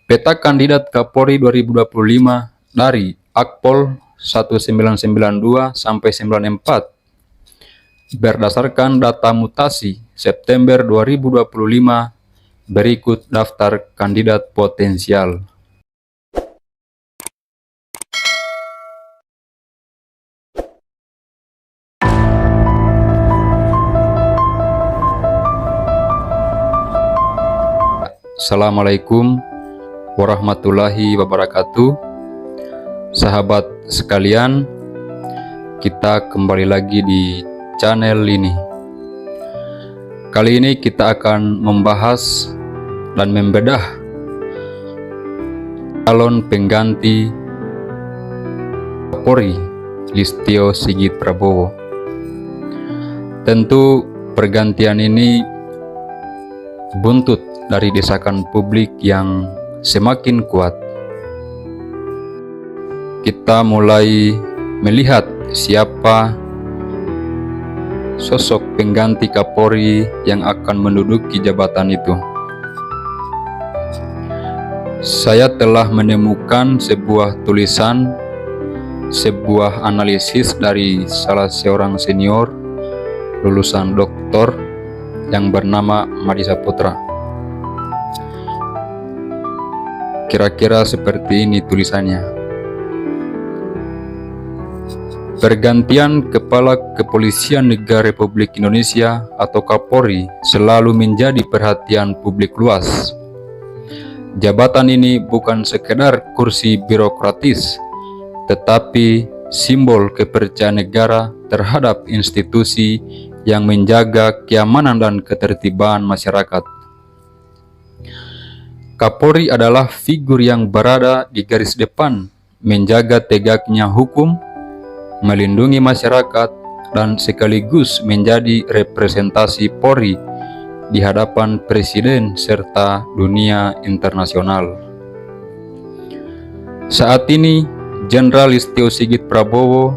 Peta kandidat Kapolri 2025 dari Akpol 1992 sampai 94 berdasarkan data mutasi September 2025 berikut daftar kandidat potensial. Assalamualaikum warahmatullahi wabarakatuh. Sahabat sekalian, kita kembali lagi di channel ini. Kali ini kita akan membahas dan membedah calon pengganti Kapolri Listio Sigit Prabowo. Tentu pergantian ini buntut dari desakan publik yang semakin kuat. Kita mulai melihat siapa sosok pengganti Kapolri yang akan menduduki jabatan itu. Saya telah menemukan sebuah tulisan, sebuah analisis dari salah seorang senior lulusan doktor yang bernama Madi Saputra. Kira-kira seperti ini tulisannya. Pergantian Kepala Kepolisian Negara Republik Indonesia atau Kapolri selalu menjadi perhatian publik luas. Jabatan ini bukan sekedar kursi birokratis, tetapi simbol kepercayaan negara terhadap institusi yang menjaga keamanan dan ketertiban masyarakat. Kapolri adalah figur yang berada di garis depan, menjaga tegaknya hukum, melindungi masyarakat, dan sekaligus menjadi representasi Polri di hadapan Presiden serta dunia internasional. Saat ini, Jenderal Listio Sigit Prabowo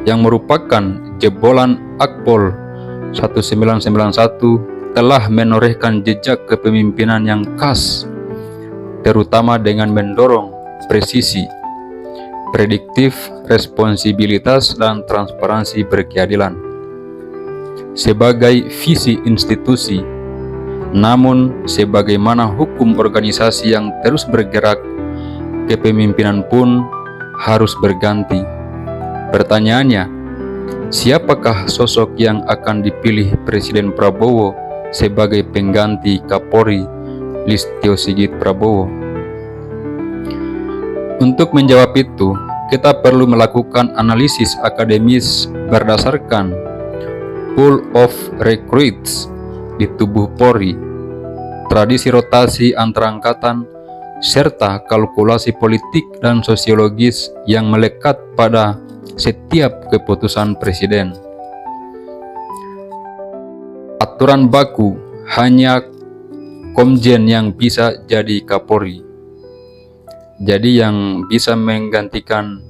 yang merupakan jebolan Akpol 1991 telah menorehkan jejak kepemimpinan yang khas, terutama dengan mendorong presisi, prediktif, responsibilitas, dan transparansi berkeadilan sebagai visi institusi. Namun, sebagaimana hukum organisasi yang terus bergerak, kepemimpinan pun harus berganti. Pertanyaannya, siapakah sosok yang akan dipilih Presiden Prabowo sebagai pengganti Kapolri Listio Sigit Prabowo? Untuk menjawab itu, kita perlu melakukan analisis akademis berdasarkan pool of recruits di tubuh Polri, tradisi rotasi antar angkatan, serta kalkulasi politik dan sosiologis yang melekat pada setiap keputusan presiden. Aturan baku, hanya Komjen yang bisa jadi Kapolri. Jadi yang bisa menggantikan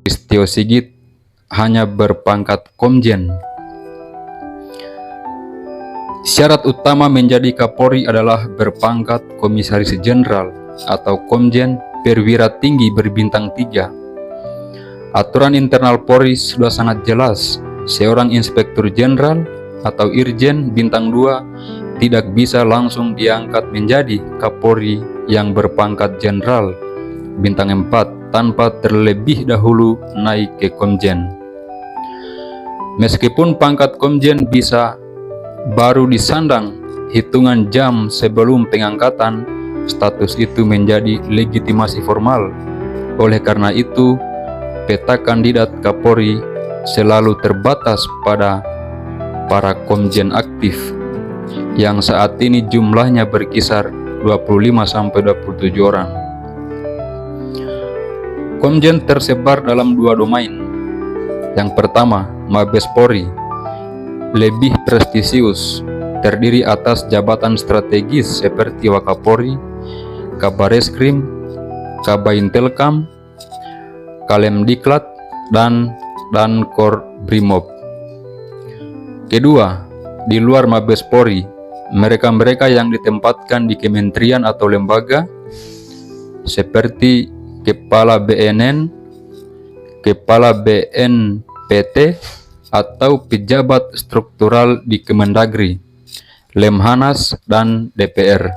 Listio Sigit hanya berpangkat Komjen. Syarat utama menjadi Kapolri adalah berpangkat Komisaris Jenderal atau Komjen perwira tinggi berbintang 3. Aturan internal Polri sudah sangat jelas. Seorang Inspektur Jenderal atau Irjen bintang 2 tidak bisa langsung diangkat menjadi Kapolri yang berpangkat Jenderal bintang 4 tanpa terlebih dahulu naik ke Komjen. Meskipun pangkat Komjen bisa baru disandang hitungan jam sebelum pengangkatan, status itu menjadi legitimasi formal. Oleh karena itu, peta kandidat Kapolri selalu terbatas pada para Komjen aktif yang saat ini jumlahnya berkisar 25-27 orang. Komjen tersebar dalam 2 domain. Yang pertama, Mabes Polri, lebih prestisius, terdiri atas jabatan strategis seperti Wakapolri, Kabareskrim, Kabaintelkam, Kalemdiklat, dan Korbrimop. Kedua, di luar Mabes Polri, mereka-mereka yang ditempatkan di kementerian atau lembaga seperti Kepala BNN, Kepala BNPT, atau pejabat struktural di Kemendagri, Lemhanas, dan DPR.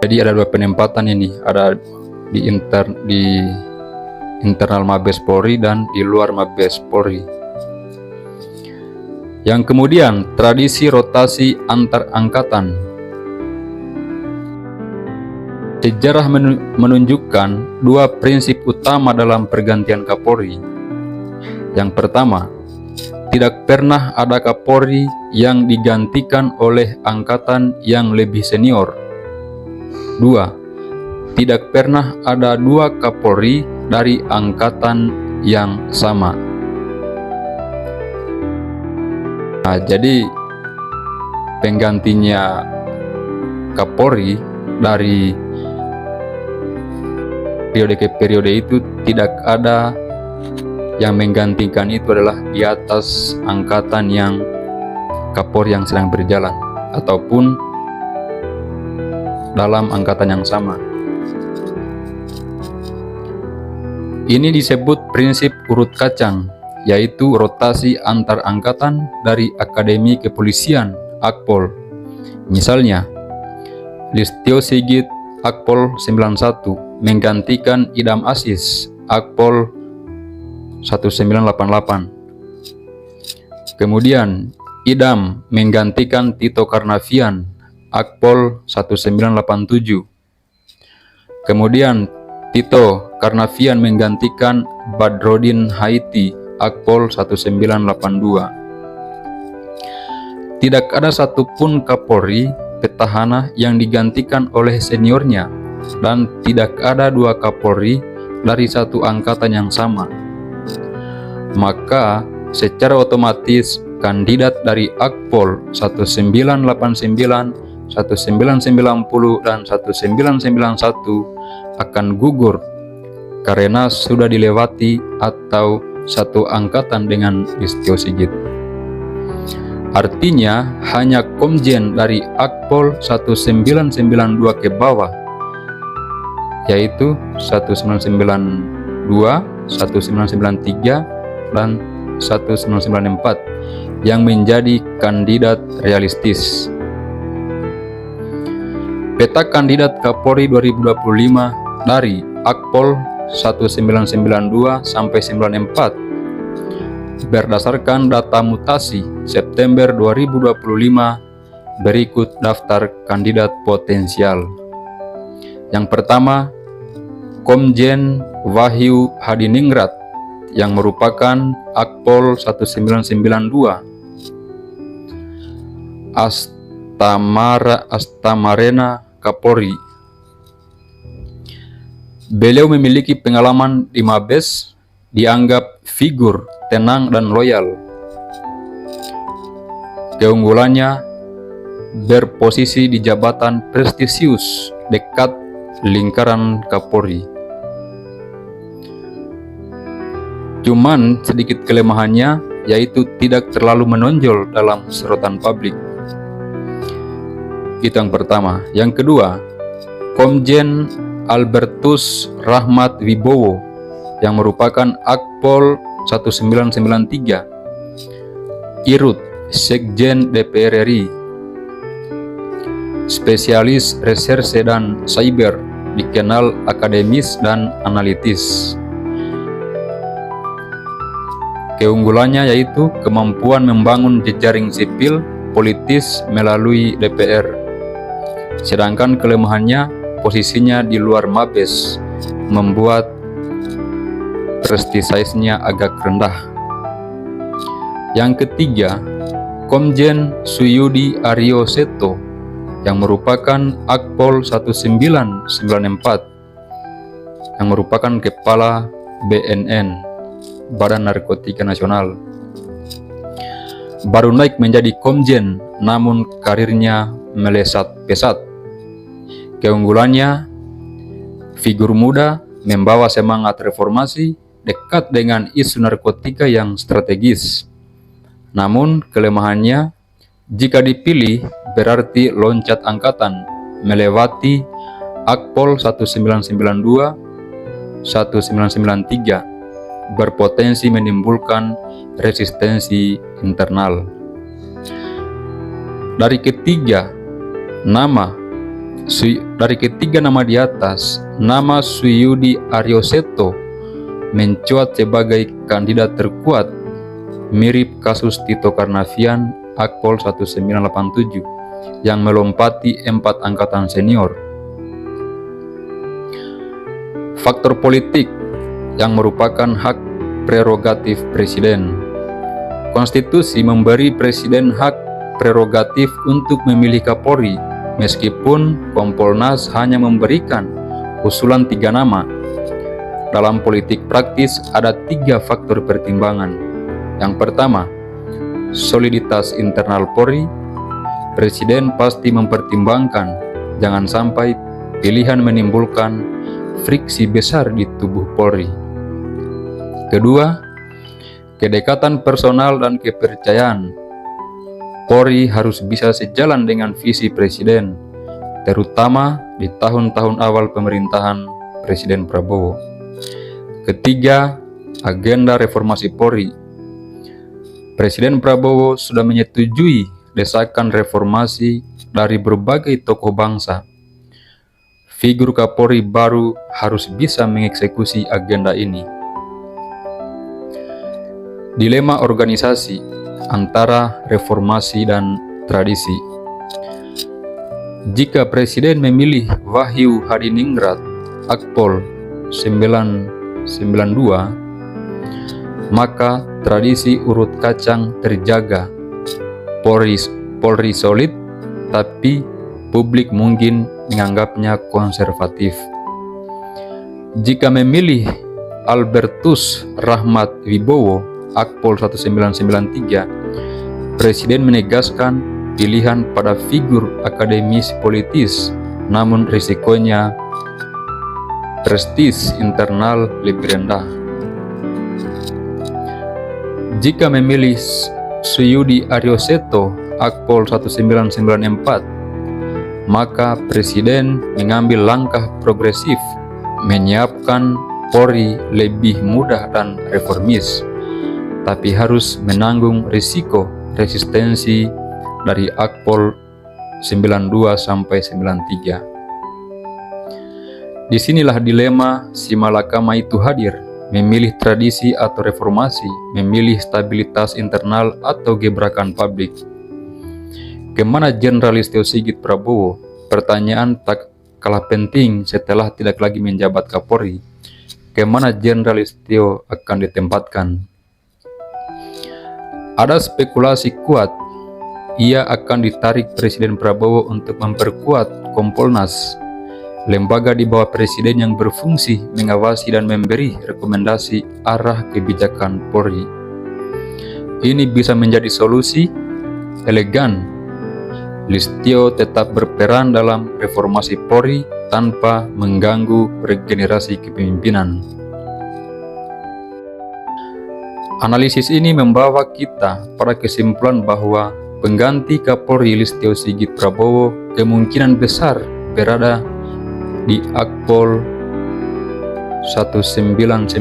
Jadi ada dua penempatan ini, ada di internal Mabes Polri dan di luar Mabes Polri. Yang kemudian, tradisi rotasi antar angkatan. Sejarah menunjukkan dua prinsip utama dalam pergantian Kapolri. Yang pertama, tidak pernah ada Kapolri yang digantikan oleh angkatan yang lebih senior. Dua, tidak pernah ada dua Kapolri dari angkatan yang sama. Nah, jadi penggantinya Kapolri dari periode ke periode itu tidak ada yang menggantikan, itu adalah di atas angkatan yang Kapolri yang sedang berjalan ataupun dalam angkatan yang sama. Ini disebut prinsip urut kacang, yaitu rotasi antar angkatan dari Akademi Kepolisian Akpol. Misalnya, Listio Sigit Akpol 91 menggantikan Idam Aziz Akpol 1988. Kemudian Idam menggantikan Tito Karnavian Akpol 1987. Kemudian Tito Karnavian menggantikan Badrodin Haiti Akpol 1982. Tidak ada satupun Kapolri petahana yang digantikan oleh seniornya, dan tidak ada dua Kapolri dari satu angkatan yang sama. Maka secara otomatis kandidat dari Akpol 1989, 1990, dan 1991 akan gugur karena sudah dilewati atau satu angkatan dengan Listio Sigit. Artinya hanya Komjen dari Akpol 1992 ke bawah, yaitu 1992, 1993, dan 1994 yang menjadi kandidat realistis. Peta kandidat Kapolri 2025 dari Akpol 1992 sampai 94 berdasarkan data mutasi September 2025 berikut daftar kandidat potensial. Yang pertama, Komjen Wahyu Hadiningrat yang merupakan Akpol 1992. Astamarena Kapolri. Beliau memiliki pengalaman di Mabes, dianggap figur tenang dan loyal. Keunggulannya berposisi di jabatan prestisius dekat lingkaran Kapolri. Cuman sedikit kelemahannya, yaitu tidak terlalu menonjol dalam sorotan publik. Itu yang pertama. Yang kedua, Komjen Albertus Rahmat Wibowo yang merupakan Akpol 1993, Irut, Sekjen DPR RI, spesialis reserse dan cyber, dikenal akademis dan analitis. Keunggulannya yaitu kemampuan membangun jejaring sipil politis melalui DPR. Sedangkan kelemahannya posisinya di luar Mabes, membuat prestisenya agak rendah. Yang ketiga, Komjen Suyudi Aryo Seto yang merupakan Akpol 1994 yang merupakan Kepala BNN, Badan Narkotika Nasional. Baru naik menjadi Komjen, namun karirnya melesat pesat. Keunggulannya, figur muda, membawa semangat reformasi, dekat dengan isu narkotika yang strategis. Namun kelemahannya, jika dipilih berarti loncat angkatan melewati Akpol 1992, 1993, berpotensi menimbulkan resistensi internal. Dari ketiga nama di atas, nama Suyudi Aryoseto mencuat sebagai kandidat terkuat, mirip kasus Tito Karnavian Akpol 1987 yang melompati 4 angkatan senior. Faktor politik yang merupakan hak prerogatif presiden. Konstitusi memberi presiden hak prerogatif untuk memilih Kapolri, meskipun Kompolnas hanya memberikan usulan 3 nama. Dalam politik praktis ada 3 faktor pertimbangan. Yang pertama, soliditas internal Polri. Presiden pasti mempertimbangkan jangan sampai pilihan menimbulkan friksi besar di tubuh Polri. Kedua, kedekatan personal dan kepercayaan. Polri harus bisa sejalan dengan visi presiden, terutama di tahun-tahun awal pemerintahan Presiden Prabowo. Ketiga, agenda reformasi Polri. Presiden Prabowo sudah menyetujui desakan reformasi dari berbagai tokoh bangsa. Figur Kapolri baru harus bisa mengeksekusi agenda ini. Dilema organisasi antara reformasi dan tradisi. Jika Presiden memilih Wahyu Hadiningrat Akpol 992, maka tradisi urut kacang terjaga. Polri solid, tapi publik mungkin menganggapnya konservatif. Jika memilih Albertus Rahmat Wibowo Akpol 1993, Presiden menegaskan pilihan pada figur akademis politis, namun risikonya prestis internal lebih rendah. Jika memilih Suyudi Aryoseto Akpol 1994, maka Presiden mengambil langkah progresif, menyiapkan Polri lebih mudah dan reformis, tapi harus menanggung risiko resistensi dari Akpol 92 sampai 93. Disinilah dilema si malakama itu hadir. Memilih tradisi atau reformasi, memilih stabilitas internal atau gebrakan publik. Kemana Jenderal Listio Sigit Prabowo? Pertanyaan tak kalah penting setelah tidak lagi menjabat Kapolri. Kemana Jenderal Listio akan ditempatkan? Ada spekulasi kuat, ia akan ditarik Presiden Prabowo untuk memperkuat Kompolnas, lembaga di bawah presiden yang berfungsi mengawasi dan memberi rekomendasi arah kebijakan Polri. Ini bisa menjadi solusi elegan. Listio tetap berperan dalam reformasi Polri tanpa mengganggu regenerasi kepemimpinan. Analisis ini membawa kita pada kesimpulan bahwa pengganti Kapolri Listio Sigit Prabowo kemungkinan besar berada di Akpol 1992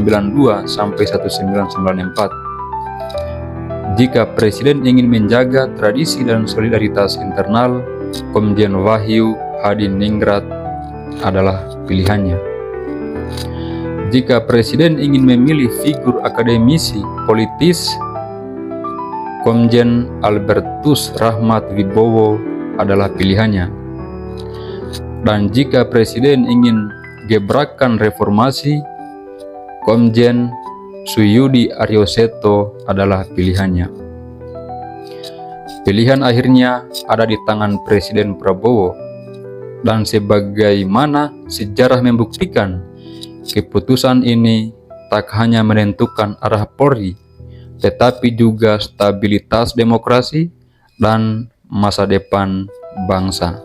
sampai 1994. Jika Presiden ingin menjaga tradisi dan solidaritas internal, Komjen Wahyu Hadiningrat adalah pilihannya. Jika Presiden ingin memilih figur akademisi politis, Komjen Albertus Rahmat Wibowo adalah pilihannya. Dan jika Presiden ingin gebrakan reformasi, Komjen Suyudi Aryoseto adalah pilihannya. Pilihan akhirnya ada di tangan Presiden Prabowo, dan sebagaimana sejarah membuktikan, keputusan ini tak hanya menentukan arah Polri, tetapi juga stabilitas demokrasi dan masa depan bangsa.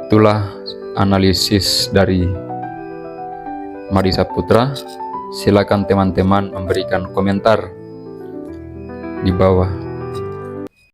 Itulah analisis dari Madi Saputra. Silakan teman-teman memberikan komentar di bawah.